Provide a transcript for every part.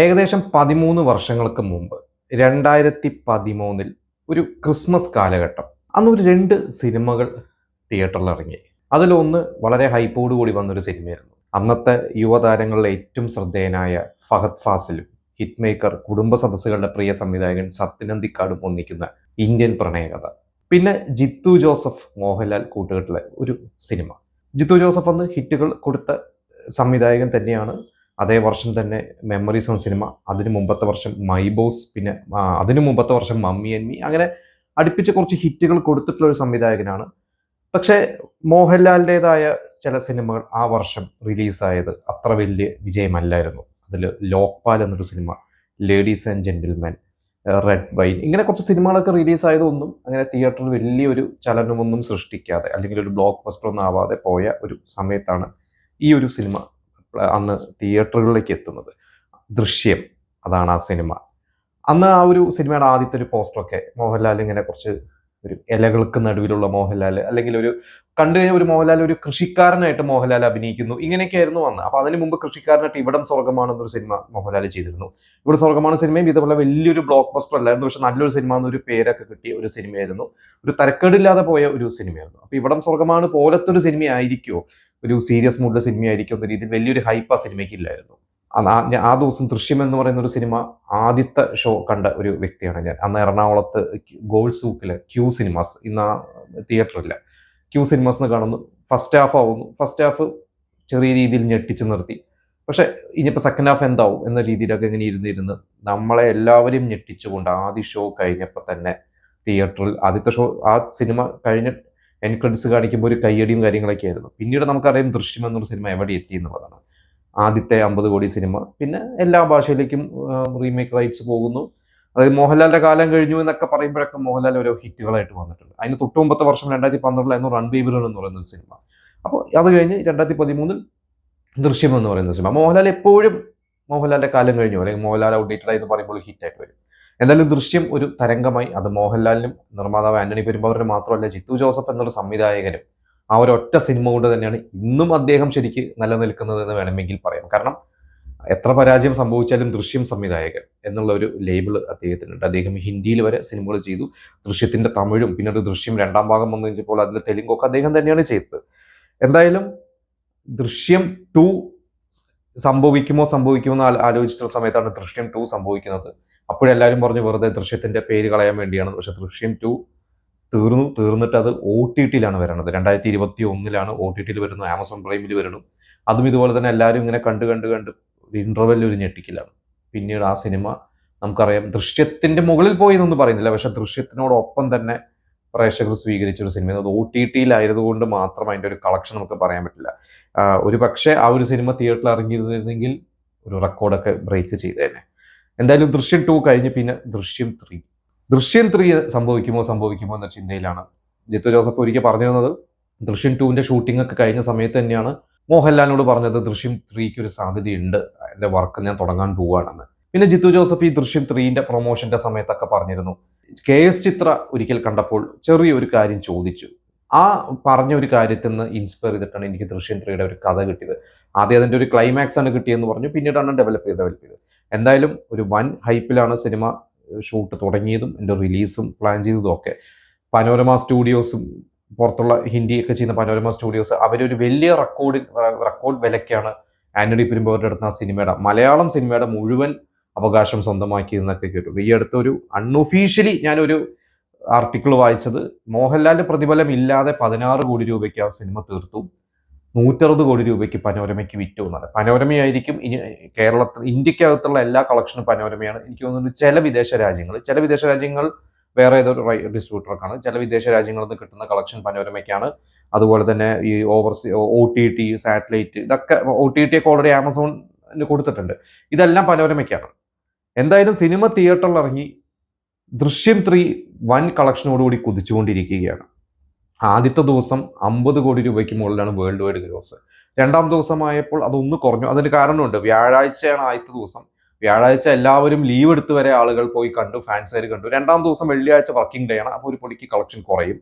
ഏകദേശം 13 വർഷങ്ങൾക്ക് മുമ്പ് 2013 ഒരു ക്രിസ്മസ് കാലഘട്ടം. അന്നൊരു 2 സിനിമകൾ തിയേറ്ററിൽ ഇറങ്ങി. അതിലൊന്ന് വളരെ ഹൈപ്പോട് കൂടി വന്നൊരു സിനിമയായിരുന്നു. അന്നത്തെ യുവതാരങ്ങളിലെ ഏറ്റവും ശ്രദ്ധേയനായ ഫഹദ് ഫാസിലും ഹിറ്റ് മേക്കർ കുടുംബ സദസ്സുകളുടെ പ്രിയ സംവിധായകൻ സത്യൻ അന്തിക്കാടും ഒന്നിക്കുന്ന ഇന്ത്യൻ പ്രണയകഥ. പിന്നെ ജിത്തു ജോസഫ് മോഹൻലാൽ കൂട്ടുകെട്ടിലെ ഒരു സിനിമ. ജിത്തു ജോസഫ് അന്ന് ഹിറ്റുകൾ കൊടുത്ത സംവിധായകൻ തന്നെയാണ്. അതേ വർഷം തന്നെ മെമ്മറീസ് എന്ന സിനിമ, അതിന് മുമ്പത്തെ വർഷം മൈ ബോസ്, പിന്നെ അതിനു മുമ്പത്തെ വർഷം മമ്മി ആൻഡ് മീ, അങ്ങനെ അടുപ്പിച്ച് കുറച്ച് ഹിറ്റുകൾ കൊടുത്തിട്ടുള്ള ഒരു സംവിധായകനാണ്. പക്ഷേ മോഹൻലാലിൻ്റെതായ ചില സിനിമകൾ ആ വർഷം റിലീസായത് അത്ര വലിയ വിജയമല്ലായിരുന്നു. അതിൽ ലോക്പാൽ എന്നൊരു cinema, ladies and gentleman, red wine, ഇങ്ങനെ കുറച്ച് സിനിമകളൊക്കെ റിലീസായതൊന്നും അങ്ങനെ തിയേറ്ററിൽ വലിയൊരു ചലനമൊന്നും സൃഷ്ടിക്കാതെ അല്ലെങ്കിൽ ഒരു ബ്ലോക്ക് ബസ്റ്റർ ഒന്നും ആവാതെ പോയ ഒരു സമയത്താണ് ഈ ഒരു സിനിമ അന്ന് തിയേറ്ററുകളിലേക്ക് എത്തുന്നത്. ദൃശ്യം, അതാണ് ആ സിനിമ. അന്ന് ആ ഒരു സിനിമയുടെ ആദ്യത്തെ ഒരു പോസ്റ്ററൊക്കെ മോഹൻലാൽ ഇങ്ങനെ കുറച്ച് ഒരു ഇലകൾക്ക് നടുവിലുള്ള മോഹൻലാൽ, അല്ലെങ്കിൽ ഒരു കണ്ടു കഴിഞ്ഞാൽ ഒരു മോഹൻലാൽ ഒരു കൃഷിക്കാരനായിട്ട് മോഹൻലാൽ അഭിനയിക്കുന്നു, ഇങ്ങനെയൊക്കെയായിരുന്നു വന്നത്. അപ്പോൾ അതിന് മുമ്പ് കൃഷിക്കാരനായിട്ട് ഇവിടം സ്വർഗമാണെന്നൊരു സിനിമ മോഹൻലാൽ ചെയ്തിരുന്നു. ഇവിടെ സ്വർഗമാണ് സിനിമയും ഇതുപോലെ വലിയൊരു ബ്ലോക്ക് ബസ്റ്റർ അല്ലായിരുന്നു, പക്ഷെ നല്ലൊരു സിനിമ എന്നൊരു പേരൊക്കെ കിട്ടിയ ഒരു സിനിമയായിരുന്നു. ഒരു തരക്കേടില്ലാതെ പോയ ഒരു സിനിമയായിരുന്നു. അപ്പോൾ ഇവിടം സ്വർഗമാണ് പോലത്തെ ഒരു സിനിമയായിരിക്കുമോ, ഒരു സീരിയസ് മൂഡിലെ സിനിമയായിരിക്കും എന്ന രീതിയിൽ വലിയൊരു ഹൈപ്പ് ആ സിനിമയ്ക്ക് ഇല്ലായിരുന്നു. ആ ദിവസം ദൃശ്യം എന്ന് പറയുന്ന ഒരു സിനിമ ആദ്യത്തെ ഷോ കണ്ട ഒരു വ്യക്തിയാണ് ഞാൻ. അന്ന് എറണാകുളത്ത് ഗോൾഡ് സൂക്കിലെ ക്യൂ സിനിമാസ്, ഇന്ന് ആ തിയേറ്ററില്ല, ക്യൂ സിനിമാസ് എന്ന് കാണുന്നു. ഫസ്റ്റ് ഹാഫ് ആവുന്നു. ഫസ്റ്റ് ഹാഫ് ചെറിയ രീതിയിൽ ഞെട്ടിച്ച് നിർത്തി. പക്ഷെ ഇനിയിപ്പോൾ സെക്കൻഡ് ഹാഫ് എന്താവും എന്ന രീതിയിലൊക്കെ ഇങ്ങനെ ഇരുന്നിരുന്ന് നമ്മളെ എല്ലാവരെയും ഞെട്ടിച്ചുകൊണ്ട് ആദ്യ ഷോ കഴിഞ്ഞപ്പോൾ തന്നെ തിയേറ്ററിൽ ആദ്യത്തെ ഷോ, ആ സിനിമ കഴിഞ്ഞ് എൻഡ് ക്രെഡിറ്റ്സ് കാണിക്കുമ്പോൾ ഒരു കയ്യടിയും കാര്യങ്ങളൊക്കെ ആയിരുന്നു. പിന്നീട് നമുക്കറിയാം ദൃശ്യം എന്നൊരു സിനിമ എവിടെ എത്തി എന്നുള്ളതാണ്. ആദ്യത്തെ 50 കോടി സിനിമ, പിന്നെ എല്ലാ ഭാഷയിലേക്കും റീമേക്ക് റൈറ്റ്സ് പോകുന്നു. അതായത് മോഹൻലാലിന്റെ കാലം കഴിഞ്ഞു എന്നൊക്കെ പറയുമ്പോഴൊക്കെ മോഹൻലാൽ ഓരോ ഹിറ്റുകളായിട്ട് വന്നിട്ടുണ്ട്. അതിന് തൊട്ട് മുമ്പത്തെ വർഷം 2012 റൺ ബേബികൾ എന്ന് പറയുന്ന ഒരു സിനിമ. അപ്പോൾ അത് കഴിഞ്ഞ് 2013 ദൃശ്യം എന്ന് പറയുന്ന സിനിമ. മോഹൻലാൽ എപ്പോഴും മോഹൻലാലിന്റെ കാലം കഴിഞ്ഞു അല്ലെങ്കിൽ മോഹൻലാൽ ഔട്ട്ഡേറ്റഡ് ആയി എന്ന് പറയുമ്പോൾ ഹിറ്റായിട്ട് വരും. എന്തായാലും ദൃശ്യം ഒരു തരംഗമായി. അത് മോഹൻലാലിനും നിർമ്മാതാവ് ആന്റണി പെരുമ്പാവൂരിനും മാത്രമല്ല, ജിത്തു ജോസഫ് എന്നൊരു സംവിധായകനും ആ ഒരൊറ്റ സിനിമ കൊണ്ട് തന്നെയാണ് ഇന്നും അദ്ദേഹം ശരിക്ക് നിലനിൽക്കുന്നത് എന്ന് വേണമെങ്കിൽ പറയാം. കാരണം എത്ര പരാജയം സംഭവിച്ചാലും ദൃശ്യം സംവിധായകൻ എന്നുള്ള ഒരു ലേബിൾ അദ്ദേഹത്തിനുണ്ട്. അദ്ദേഹം ഹിന്ദിയിൽ വരെ സിനിമകൾ ചെയ്തു. ദൃശ്യത്തിന്റെ തമിഴും പിന്നീട് ദൃശ്യം രണ്ടാം ഭാഗം വന്നു കഴിഞ്ഞപ്പോൾ അതിൽ തെലുങ്കൊക്കെ അദ്ദേഹം തന്നെയാണ് ചെയ്തത്. എന്തായാലും ദൃശ്യം 2 സംഭവിക്കുമോ എന്ന് ആലോചിച്ചിട്ടുള്ള സമയത്താണ് ദൃശ്യം 2 സംഭവിക്കുന്നത്. അപ്പോഴെല്ലാവരും പറഞ്ഞു വെറുതെ ദൃശ്യത്തിന്റെ പേര് കളയാൻ വേണ്ടിയാണ്. പക്ഷെ ദൃശ്യം 2 തീർന്നിട്ട് അത് OTTയിലാണ് വരുന്നത്. 2021 OTTയിൽ വരുന്നു, ആമസോൺ പ്രൈമിൽ വരുന്നു. അതും ഇതുപോലെ തന്നെ എല്ലാവരും ഇങ്ങനെ കണ്ട് ഇന്റർവെല്ലിൽ ഒരു ഞെട്ടിക്കലാണ്. പിന്നീട് ആ സിനിമ നമുക്കറിയാം ദൃശ്യത്തിന്റെ മുകളിൽ പോയി എന്നൊന്നും പറയുന്നില്ല, പക്ഷെ ദൃശ്യത്തിനോടൊപ്പം തന്നെ പ്രേക്ഷകർ സ്വീകരിച്ച ഒരു സിനിമ. അത് OTTയിലായതുകൊണ്ട് മാത്രം അതിൻ്റെ ഒരു കളക്ഷൻ നമുക്ക് പറയാൻ പറ്റില്ല. ഒരു പക്ഷേ ആ ഒരു സിനിമ തിയേറ്ററിൽ ഇറങ്ങിയിരുന്നെങ്കിൽ ഒരു റെക്കോർഡൊക്കെ ബ്രേക്ക് ചെയ്തേനെ. എന്തായാലും ദൃശ്യം 2 കഴിഞ്ഞ് പിന്നെ ദൃശ്യം 3 സംഭവിക്കുമോ എന്ന ചിന്തയിലാണ്. ജിത്തു ജോസഫ് ഒരിക്കൽ പറഞ്ഞിരുന്നത് ദൃശ്യം 2ന്റെ ഷൂട്ടിംഗ് ഒക്കെ കഴിഞ്ഞ സമയത്ത് തന്നെയാണ് മോഹൻലാലിനോട് പറഞ്ഞത് ദൃശ്യം 3ക്ക് ഒരു സാധ്യതയുണ്ട്, എൻ്റെ വർക്ക് ഞാൻ തുടങ്ങാൻ പോവുകയാണെന്ന്. പിന്നെ ജിത്തു ജോസഫ് ഈ ദൃശ്യം 3ന്റെ പ്രൊമോഷന്റെ സമയത്തൊക്കെ പറഞ്ഞിരുന്നു. KS ചിത്ര ഒരിക്കൽ കണ്ടപ്പോൾ ചെറിയൊരു കാര്യം ചോദിച്ചു. ആ പറഞ്ഞ ഒരു കാര്യത്തിൽ നിന്ന് ഇൻസ്പയർ ചെയ്തിട്ടാണ് എനിക്ക് ദൃശ്യം 3യുടെ ഒരു കഥ കിട്ടിയത്. ആദ്യം അതിൻ്റെ ഒരു ക്ലൈമാക്സ് ആണ് കിട്ടിയെന്ന് പറഞ്ഞു, പിന്നീടാണ് ഡെവലപ്പ് ചെയ്ത്. എന്തായാലും ഒരു വൻ ഹൈപ്പിലാണ് സിനിമ ഷൂട്ട് തുടങ്ങിയതും എൻ്റെ റിലീസും പ്ലാൻ ചെയ്തതും ഒക്കെ. പനോരമ സ്റ്റുഡിയോസും പുറത്തുള്ള ഹിന്ദിയൊക്കെ ചെയ്യുന്ന പനോരമ സ്റ്റുഡിയോസ് അവരൊരു വലിയ റെക്കോർഡ് വിലയ്ക്കാണ് ആന്റണി പെരുമ്പാവൂരിൻ്റെ അടുത്ത് ആ സിനിമയുടെ, മലയാളം സിനിമയുടെ മുഴുവൻ അവകാശം സ്വന്തമാക്കിയെന്നൊക്കെ കേട്ടു. ഈ അടുത്തൊരു അൺഒഫീഷ്യലി ഞാനൊരു ആർട്ടിക്കിൾ വായിച്ചത്, മോഹൻലാലിന്റെ പ്രതിഫലം ഇല്ലാതെ 16 കോടി രൂപയ്ക്ക് ആ സിനിമ തീർത്തു, 160 കോടി രൂപയ്ക്ക് പനോരമയ്ക്ക് വിറ്റു എന്നാണ്. പനോരമയായിരിക്കും ഇനി ഇന്ത്യക്കകത്തുള്ള എല്ലാ കളക്ഷനും പനോരമയാണ്. എനിക്ക് തോന്നുന്നു ചില വിദേശ രാജ്യങ്ങൾ വേറെ ഏതൊരു ഡിസ്ട്രിബ്യൂട്ടർക്കാണ്. ചില വിദേശ രാജ്യങ്ങളിൽ നിന്ന് കിട്ടുന്ന കളക്ഷൻ പനോരമയ്ക്കാണ്. അതുപോലെ തന്നെ ഈ OTT, സാറ്റലൈറ്റ്, ഇതൊക്കെ OTT ഒക്കെ ഓൾറെഡി ആമസോണിന് കൊടുത്തിട്ടുണ്ട്. ഇതെല്ലാം പനോരമയ്ക്കാണ്. എന്തായാലും സിനിമ തിയേറ്ററിൽ ഇറങ്ങി. ദൃശ്യം 3 വൻ കളക്ഷനോടുകൂടി കുതിച്ചുകൊണ്ടിരിക്കുകയാണ്. ആദ്യത്തെ ദിവസം 50 കോടി രൂപയ്ക്ക് മുകളിലാണ് വേൾഡ് വൈഡ് ഗ്രോസ്. രണ്ടാം ദിവസമായപ്പോൾ അതൊന്ന് കുറഞ്ഞു. അതിന് കാരണമുണ്ട്. വ്യാഴാഴ്ചയാണ് ആദ്യത്തെ ദിവസം. വ്യാഴാഴ്ച എല്ലാവരും ലീവ് എടുത്ത് വരെ ആളുകൾ പോയി കണ്ടു, ഫാൻസുകാർ കണ്ടു. രണ്ടാം ദിവസം വെള്ളിയാഴ്ച വർക്കിംഗ് ഡേ ആണ്. അപ്പോൾ ഒരു പൊടിക്ക് കളക്ഷൻ കുറയും.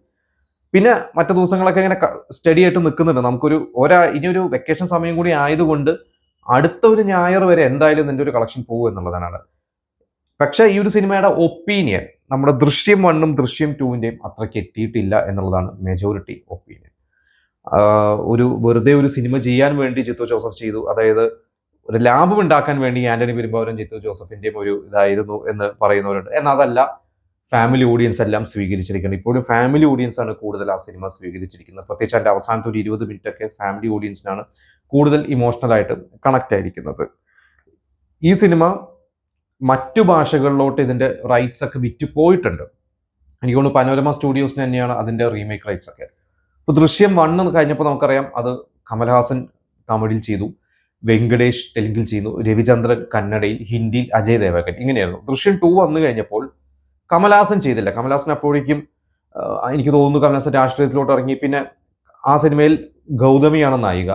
പിന്നെ മറ്റു ദിവസങ്ങളൊക്കെ ഇങ്ങനെ സ്റ്റഡി ആയിട്ട് നിൽക്കുന്നുണ്ട്. നമുക്കൊരു ഇനിയൊരു വെക്കേഷൻ സമയം കൂടി ആയതുകൊണ്ട് അടുത്ത ഒരു ഞായർ വരെ എന്തായാലും നിന്റെ ഒരു കളക്ഷൻ പോകും എന്നുള്ളതാണ്. പക്ഷേ ഈ ഒരു സിനിമയുടെ ഒപ്പീനിയൻ നമ്മുടെ ദൃശ്യം 1 ദൃശ്യം 2 അത്രയ്ക്ക് എത്തിയിട്ടില്ല എന്നുള്ളതാണ് മെജോറിറ്റി ഒപ്പീനിയൻ. ഒരു വെറുതെ ഒരു സിനിമ ചെയ്യാൻ വേണ്ടി ജിത്തു ജോസഫ് ചെയ്തു, അതായത് ഒരു ലാഭം ഉണ്ടാക്കാൻ വേണ്ടി ആന്റണി പെരുമ്പാവൂരും ജിത്തു ജോസഫിന്റെയും ഒരു ഇതായിരുന്നു എന്ന് പറയുന്നവരുണ്ട്. എന്നാൽ അതല്ല, ഫാമിലി ഓഡിയൻസ് എല്ലാം സ്വീകരിച്ചിരിക്കുന്നത്. ഇപ്പോഴും ഫാമിലി ഓഡിയൻസ് ആണ് കൂടുതൽ ആ സിനിമ സ്വീകരിച്ചിരിക്കുന്നത്. പ്രത്യേകിച്ച് അതിന്റെ അവസാനത്തെ ഒരു 20 മിനിറ്റ് ഒക്കെ ഫാമിലി ഓഡിയൻസിനാണ് കൂടുതൽ ഇമോഷണൽ ആയിട്ട് കണക്ട് ആയിരിക്കുന്നത്. ഈ സിനിമ മറ്റു ഭാഷകളിലോട്ട് ഇതിന്റെ റൈറ്റ്സ് ഒക്കെ വിറ്റ് പോയിട്ടുണ്ട്. എനിക്ക് തോന്നുന്നു പനോരമ സ്റ്റുഡിയോസിന് തന്നെയാണ് അതിന്റെ റീമേക്ക് റൈറ്റ്സ് ഒക്കെ. ഇപ്പൊ ദൃശ്യം 1 കഴിഞ്ഞപ്പോൾ നമുക്കറിയാം അത് കമൽഹാസൻ തമിഴിൽ ചെയ്തു, വെങ്കടേഷ് തെലുങ്കിൽ ചെയ്യുന്നു, രവിചന്ദ്രൻ കന്നഡയിൽ, ഹിന്ദിയിൽ അജയ് ദേവഗൻ, ഇങ്ങനെയായിരുന്നു. ദൃശ്യം 2 വന്നു കഴിഞ്ഞപ്പോൾ കമൽഹാസൻ ചെയ്തില്ല. കമൽഹാസൻ അപ്പോഴേക്കും എനിക്ക് തോന്നുന്നു കമൽഹാസൻ രാഷ്ട്രീയത്തിലോട്ട് ഇറങ്ങി. പിന്നെ ആ സിനിമയിൽ ഗൗതമിയാണ് നായിക.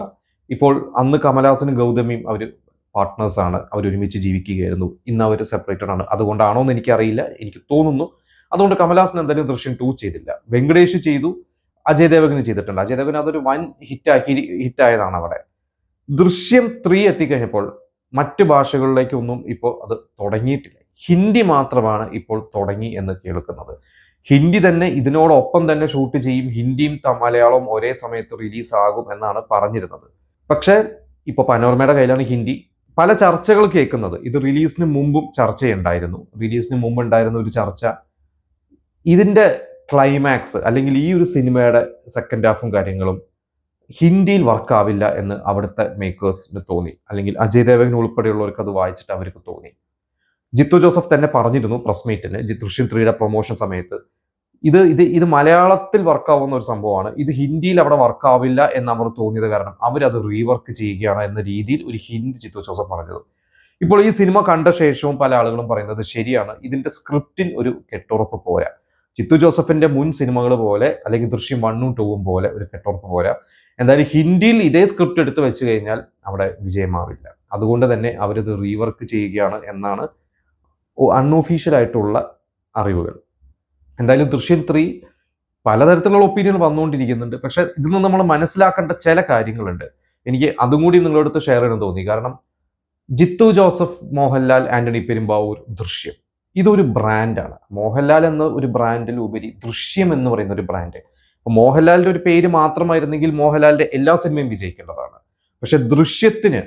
ഇപ്പോൾ അന്ന് കമൽഹാസനും ഗൗതമിയും അവർ പാർട്ട്നേഴ്സാണ്, അവരൊരുമിച്ച് ജീവിക്കുകയായിരുന്നു. ഇന്ന് അവർ സെപ്പറേറ്റഡ് ആണ്. അതുകൊണ്ടാണോ എന്ന് എനിക്കറിയില്ല, എനിക്ക് തോന്നുന്നു. അതുകൊണ്ട് കമൽഹാസൻ എന്തായാലും ദൃശ്യം 2 ചെയ്തില്ല. വെങ്കടേഷ് ചെയ്തു, അജയ് ദേവഗന് ചെയ്തിട്ടുണ്ട്. അജയ് ദേവഗൻ അതൊരു വൻ ഹിറ്റായതാണ് അവിടെ. ദൃശ്യം 3 എത്തിക്കഴിഞ്ഞപ്പോൾ മറ്റ് ഭാഷകളിലേക്കൊന്നും ഇപ്പോൾ അത് തുടങ്ങിയിട്ടില്ല. ഹിന്ദി മാത്രമാണ് ഇപ്പോൾ തുടങ്ങി എന്ന് കേൾക്കുന്നത്. ഹിന്ദി തന്നെ ഇതിനോടൊപ്പം തന്നെ ഷൂട്ട് ചെയ്യും, ഹിന്ദിയും മലയാളവും ഒരേ സമയത്ത് റിലീസ് ആകും എന്നാണ് പറഞ്ഞിരുന്നത്. പക്ഷേ ഇപ്പോൾ പനോരമയുടെ കയ്യിലാണ് ഹിന്ദി. പല ചർച്ചകൾ കേൾക്കുന്നത് ഇത് റിലീസിന് മുമ്പും ചർച്ചയുണ്ടായിരുന്നു. റിലീസിന് മുമ്പ് ഉണ്ടായിരുന്ന ഒരു ചർച്ച ഇതിന്റെ ക്ലൈമാക്സ് അല്ലെങ്കിൽ ഈ ഒരു സിനിമയുടെ സെക്കൻഡ് ഹാഫും കാര്യങ്ങളും ഹിന്ദിയിൽ വർക്കാവില്ല എന്ന് അവിടുത്തെ മേക്കേഴ്സിന് തോന്നി, അല്ലെങ്കിൽ അജയ് ദേവഗൻ ഉൾപ്പെടെയുള്ളവർക്ക് അത് വായിച്ചിട്ട് അവർക്ക് തോന്നി. ജിത്തു ജോസഫ് തന്നെ പറഞ്ഞിരുന്നു പ്രസ് മീറ്റിന്, ദൃശ്യം 3യുടെ പ്രൊമോഷൻ സമയത്ത്, ഇത് മലയാളത്തിൽ വർക്കാവുന്ന ഒരു സംഭവമാണ്, ഇത് ഹിന്ദിയിൽ അവിടെ വർക്കാവില്ല എന്ന് അവർ തോന്നിയത് കാരണം അവരത് റീവർക്ക് ചെയ്യുകയാണ് എന്ന രീതിയിൽ ഒരു ഹിന്ദി ജിത്തു ജോസഫ് പറഞ്ഞത്. ഇപ്പോൾ ഈ സിനിമ കണ്ട ശേഷവും പല ആളുകളും പറയുന്നത് ശരിയാണ്, ഇതിന്റെ സ്ക്രിപ്റ്റിൽ ഒരു കെട്ടുറപ്പ് പോരാ. ജിത്തു ജോസഫിന്റെ മുൻ സിനിമകൾ പോലെ അല്ലെങ്കിൽ ദൃശ്യം 1ഉം 2ഉം പോലെ ഒരു കെട്ടുറപ്പ് പോരാ. എന്തായാലും ഹിന്ദിയിൽ ഇതേ സ്ക്രിപ്റ്റ് എടുത്ത് വെച്ച് കഴിഞ്ഞാൽ അവിടെ വിജയമാവില്ല. അതുകൊണ്ട് തന്നെ അവരിത് റീവർക്ക് ചെയ്യുകയാണ് എന്നാണ് അൺഒഫീഷ്യൽ ആയിട്ടുള്ള അറിവുകൾ. എന്തായാലും ദൃശ്യം 3 പലതരത്തിലുള്ള ഒപ്പീനിയൻ വന്നുകൊണ്ടിരിക്കുന്നുണ്ട്. പക്ഷെ ഇതിൽ നിന്ന് നമ്മൾ മനസ്സിലാക്കേണ്ട ചില കാര്യങ്ങളുണ്ട്. എനിക്ക് അതും കൂടി നിങ്ങളടുത്ത് ഷെയർ ചെയ്യണം തോന്നി. കാരണം ജിത്തു ജോസഫ്, മോഹൻലാൽ, ആന്റണി പെരുമ്പാവൂർ, ദൃശ്യം ഇതൊരു ബ്രാൻഡാണ്. മോഹൻലാൽ എന്ന ഒരു ബ്രാൻഡിൽ ഉപരി ദൃശ്യം എന്ന് പറയുന്ന ഒരു ബ്രാൻഡ്. മോഹൻലാലിന്റെ ഒരു പേര് മാത്രമായിരുന്നെങ്കിൽ മോഹൻലാലിന്റെ എല്ലാ സിനിമയും വിജയിക്കേണ്ടതാണ്. പക്ഷെ ദൃശ്യത്തിന്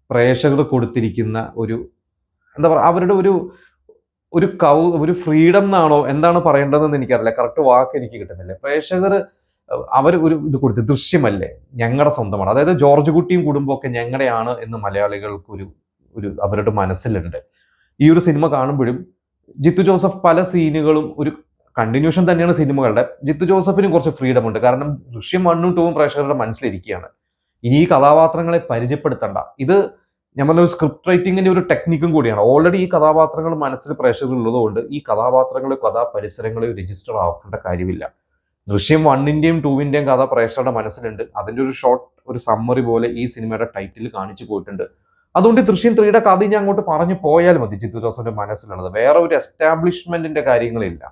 പ്രേക്ഷകർ കൊടുത്തിരിക്കുന്ന ഒരു എന്താ പറയുക, അവരുടെ ഒരു ഫ്രീഡം എന്നാണോ എന്താണ് പറയേണ്ടതെന്ന് എനിക്കറിയില്ല, കറക്റ്റ് വാക്ക് എനിക്ക് കിട്ടുന്നില്ല. പ്രേക്ഷകർ അവർ ഇത് കൊടുത്ത് ദൃശ്യമല്ലേ ഞങ്ങളുടെ സ്വന്തമാണ്, അതായത് ജോർജ് കുട്ടിയും കുടുംബമൊക്കെ ഞങ്ങളുടെയാണ് എന്ന് മലയാളികൾക്ക് ഒരു അവരുടെ മനസ്സിലുണ്ട്. ഈ ഒരു സിനിമ കാണുമ്പോഴും ജിത്തു ജോസഫ് പല സീനുകളും ഒരു കണ്ടിന്യൂഷൻ തന്നെയാണ് സിനിമകളുടെ. ജിത്തു ജോസഫിനും കുറച്ച് ഫ്രീഡം ഉണ്ട്. കാരണം ദൃശ്യം 1ഉം 2ഉം പ്രേക്ഷകരുടെ മനസ്സിലിരിക്കുകയാണ്. ഇനി ഈ കഥാപാത്രങ്ങളെ പരിചയപ്പെടുത്തണ്ട. ഇത് ഞാൻ പറഞ്ഞ ഒരു സ്ക്രിപ്റ്റ് റൈറ്റിങ്ങിന്റെ ഒരു ടെക്നിക്കും കൂടിയാണ്. ഓൾറെഡി ഈ കഥാപാത്രങ്ങൾ മനസ്സിൽ പ്രേക്ഷകർ ഉള്ളതുകൊണ്ട് ഈ കഥാപാത്രങ്ങളെ കഥാപരിസരങ്ങളെ രജിസ്റ്റർ ആക്കേണ്ട കാര്യമില്ല. ദൃശ്യം 1ന്റെയും 2ന്റെയും കഥ പ്രേക്ഷകരുടെ മനസ്സിലുണ്ട്. അതിന്റെ ഒരു ഷോർട്ട് ഒരു സമ്മറി പോലെ ഈ സിനിമയുടെ ടൈറ്റിൽ കാണിച്ചു പോയിട്ടുണ്ട്. അതുകൊണ്ട് ദൃശ്യം 3യുടെ കഥ ഞാൻ അങ്ങോട്ട് പറഞ്ഞു പോയാൽ മതി. ജിത്തു ജോസഫിന്റെ മനസ്സിലുള്ളത് വേറെ ഒരു എസ്റ്റാബ്ലിഷ്മെന്റിന്റെ കാര്യങ്ങളില്ല.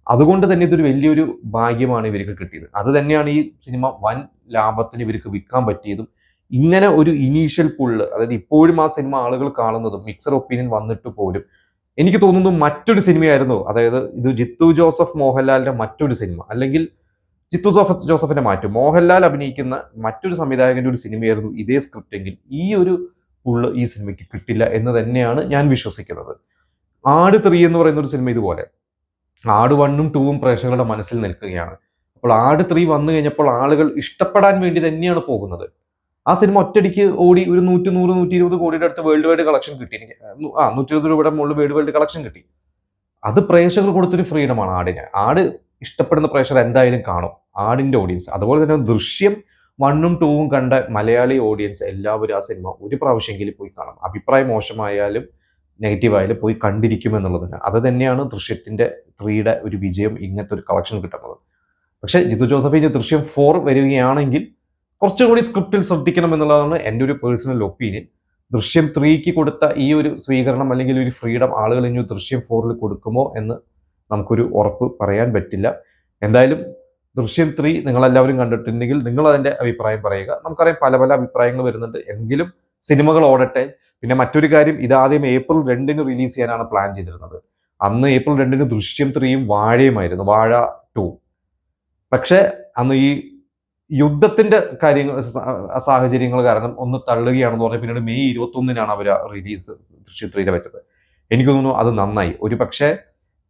അതുകൊണ്ട് തന്നെ ഇതൊരു വലിയൊരു ഭാഗ്യമാണ് ഇവർക്ക് കിട്ടിയത്. അത് തന്നെയാണ് ഈ സിനിമ വൻ ലാഭത്തിന് ഇവർക്ക് വിൽക്കാൻ പറ്റിയതും. ഇങ്ങനെ ഒരു ഇനീഷ്യൽ പുള്ള്, അതായത് ഇപ്പോഴും ആ സിനിമ ആളുകൾ കാണുന്നതും മിക്സഡ് ഒപ്പീനിയൻ വന്നിട്ട് പോലും എനിക്ക് തോന്നുന്നു മറ്റൊരു സിനിമയായിരുന്നു. അതായത് ഇത് ജിത്തു ജോസഫ് മോഹൻലാലിന്റെ മറ്റൊരു സിനിമ, അല്ലെങ്കിൽ ജിത്തു ജോസഫിനെ മാറ്റും മോഹൻലാൽ അഭിനയിക്കുന്ന മറ്റൊരു സംവിധായകന്റെ ഒരു സിനിമയായിരുന്നു ഇതേ സ്ക്രിപ്റ്റ് എങ്കിൽ ഈ ഒരു പുള്ള് ഈ സിനിമയ്ക്ക് കിട്ടില്ല എന്ന് തന്നെയാണ് ഞാൻ വിശ്വസിക്കുന്നത്. ആട് 3 എന്ന് പറയുന്ന ഒരു സിനിമ ഇതുപോലെ ആട് 1ഉം 2ഉം പ്രേക്ഷകരുടെ മനസ്സിൽ നിൽക്കുകയാണ്. അപ്പോൾ ആട് 3 വന്നു കഴിഞ്ഞപ്പോൾ ആളുകൾ ഇഷ്ടപ്പെടാൻ വേണ്ടി തന്നെയാണ് പോകുന്നത്. ആ സിനിമ ഒറ്റയടിക്ക് ഓടി ഒരു 120 കോടിയുടെ അടുത്ത് വേൾഡ് വൈഡ് കളക്ഷൻ കിട്ടി. 120 രൂപയുടെ മുകളിൽ വേൾഡ് വൈഡ് കളക്ഷൻ കിട്ടി. അത് പ്രേക്ഷകർ കൊടുത്തൊരു ഫ്രീഡമാണ് ആടിന്. ആട് ഇഷ്ടപ്പെടുന്ന പ്രേക്ഷകർ എന്തായാലും കാണും, ആടിന്റെ ഓഡിയൻസ്. അതുപോലെ തന്നെ ദൃശ്യം 1ഉം 2ഉം കണ്ട മലയാളി ഓഡിയൻസ് എല്ലാവരും ആ സിനിമ ഒരു പ്രാവശ്യമെങ്കിലും പോയി കാണും. അഭിപ്രായം മോശമായാലും നെഗറ്റീവായാലും പോയി കണ്ടിരിക്കുമെന്നുള്ളതിന് അത് തന്നെയാണ് ദൃശ്യത്തിന്റെ 3യുടെ ഒരു വിജയം, ഇങ്ങനത്തെ ഒരു കളക്ഷൻ കിട്ടുന്നത്. പക്ഷേ ജിത്തു ജോസഫിന്റെ ദൃശ്യം 4 വരികയാണെങ്കിൽ കുറച്ചുകൂടി സ്ക്രിപ്റ്റിൽ ശ്രദ്ധിക്കണം എന്നുള്ളതാണ് എൻ്റെ ഒരു പേഴ്സണൽ ഒപ്പീനിയൻ. ദൃശ്യം 3ക്ക് കൊടുത്ത ഈ ഒരു സ്വീകരണം അല്ലെങ്കിൽ ഒരു ഫ്രീഡം ആളുകൾ ഇനി ദൃശ്യം 4ൽ കൊടുക്കുമോ എന്ന് നമുക്കൊരു ഉറപ്പ് പറയാൻ പറ്റില്ല. എന്തായാലും ദൃശ്യം 3 നിങ്ങളെല്ലാവരും കണ്ടിട്ടുണ്ടെങ്കിൽ നിങ്ങൾ അതിൻ്റെ അഭിപ്രായം പറയുക. നമുക്കറിയാം പല അഭിപ്രായങ്ങൾ വരുന്നുണ്ട്, എങ്കിലും സിനിമകൾ ഓടട്ടെ. പിന്നെ മറ്റൊരു കാര്യം, ഇതാദ്യം ഏപ്രിൽ 2 റിലീസ് ചെയ്യാനാണ് പ്ലാൻ ചെയ്തിരുന്നത്. അന്ന് ഏപ്രിൽ 2 ദൃശ്യം 3യും വാഴയുമായിരുന്നു, വാഴ 2. പക്ഷേ അന്ന് ഈ യുദ്ധത്തിന്റെ കാര്യങ്ങൾ സാഹചര്യങ്ങൾ കാരണം ഒന്ന് തള്ളുകയാണെന്ന് പറഞ്ഞ് പിന്നീട് മെയ് 21 അവർ റിലീസ് ദൃശ്യം 3 വെച്ചത്. എനിക്ക് തോന്നുന്നു അത് നന്നായി. ഒരു പക്ഷേ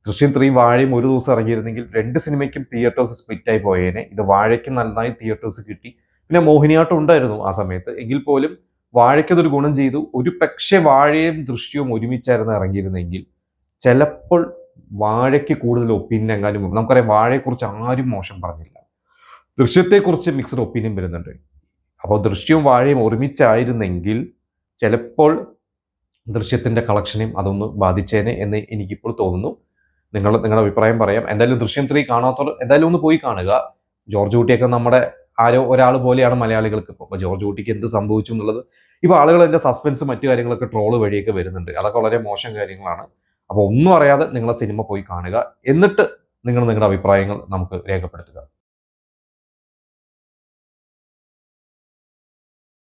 ദൃശ്യം 3 വാഴയും ഒരു ദിവസം ഇറങ്ങിയിരുന്നെങ്കിൽ 2 സിനിമയ്ക്കും തിയേറ്റേഴ്സ് സ്പ്ലിറ്റായി പോയേനെ. ഇത് വാഴയ്ക്ക് നന്നായി തിയേറ്റേഴ്സ് കിട്ടി. പിന്നെ മോഹിനിയാട്ടം ഉണ്ടായിരുന്നു ആ സമയത്ത്. എങ്കിൽ പോലും വാഴയ്ക്കതൊരു ഗുണം ചെയ്തു. ഒരു പക്ഷേ വാഴയും ദൃശ്യവും ഒരുമിച്ചായിരുന്നു ഇറങ്ങിയിരുന്നെങ്കിൽ ചിലപ്പോൾ വാഴയ്ക്ക് കൂടുതൽ ഒപ്പീനിയൻ എങ്ങാനും. നമുക്കറിയാം വാഴയെക്കുറിച്ച് ആരും മോശം പറഞ്ഞില്ല. ദൃശ്യത്തെക്കുറിച്ച് മിക്സഡ് ഒപ്പീനിയൻ വരുന്നുണ്ട്. അപ്പോൾ ദൃശ്യവും വാഴയും ഒരുമിച്ചായിരുന്നെങ്കിൽ ചിലപ്പോൾ ദൃശ്യത്തിൻ്റെ കളക്ഷനെയും അതൊന്ന് ബാധിച്ചേനെ എന്ന് എനിക്കിപ്പോൾ തോന്നുന്നു. നിങ്ങളുടെ അഭിപ്രായം പറയാം. എന്തായാലും ദൃശ്യം 3 കാണാത്തവർ എന്തായാലും ഒന്ന് പോയി കാണുക. ജോർജ് കുട്ടിയൊക്കെ നമ്മുടെ ആരോ ഒരാൾ പോലെയാണ് മലയാളികൾക്ക് ഇപ്പോൾ. അപ്പോൾ ജോർജ് കുട്ടിക്ക് എന്ത് സംഭവിച്ചു എന്നുള്ളത് ഇപ്പോൾ ആളുകൾ എൻ്റെ സസ്പെൻസ് മറ്റു കാര്യങ്ങളൊക്കെ ട്രോള് വഴിയൊക്കെ വരുന്നുണ്ട്. അതൊക്കെ വളരെ മോശം കാര്യങ്ങളാണ്. അപ്പോൾ ഒന്നും അറിയാതെ നിങ്ങളെ സിനിമ പോയി കാണുക. എന്നിട്ട് നിങ്ങളുടെ അഭിപ്രായങ്ങൾ നമുക്ക് രേഖപ്പെടുത്തുക.